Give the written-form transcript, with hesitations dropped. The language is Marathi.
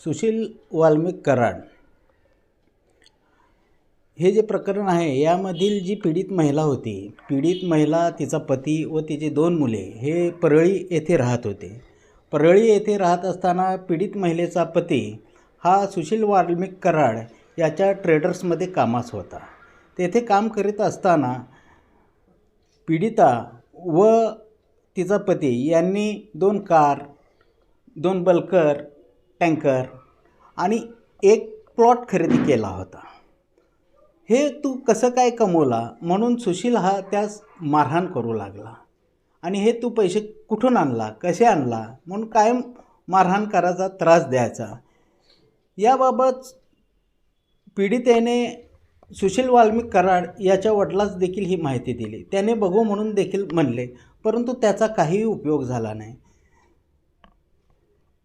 सुशील वाल्मिक कराड हे जे प्रकरण आहे, यामधील जी पीडित महिला होती, पीडित महिला, तिचा पती व तिची 2 मुले हे परळी येथे राहत होते. परळी येथे राहत असताना पीडित महिलेचा पती हा सुशील वाल्मिक कराड याच्या ट्रेडर्समध्ये कामास होता. तेथे काम करीत असताना पीडिता व तिचा पती यांनी 2 कार, 2 बल्कर टँकर आणि 1 प्लॉट खरेदी केला होता. हे तू कसं काय कमवला म्हणून सुशील हा त्यास मारहाण करू लागला आणि हे तू पैसे कुठून आणला, कसे आणला म्हणून कायम मारहाण करायचा, त्रास द्यायचा. याबाबत पीडितेने सुशील वाल्मिक कराड याच्या वडिलास देखील ही माहिती दिली. त्याने बघू म्हणून देखील म्हणले, परंतु त्याचा काहीही उपयोग झाला नाही.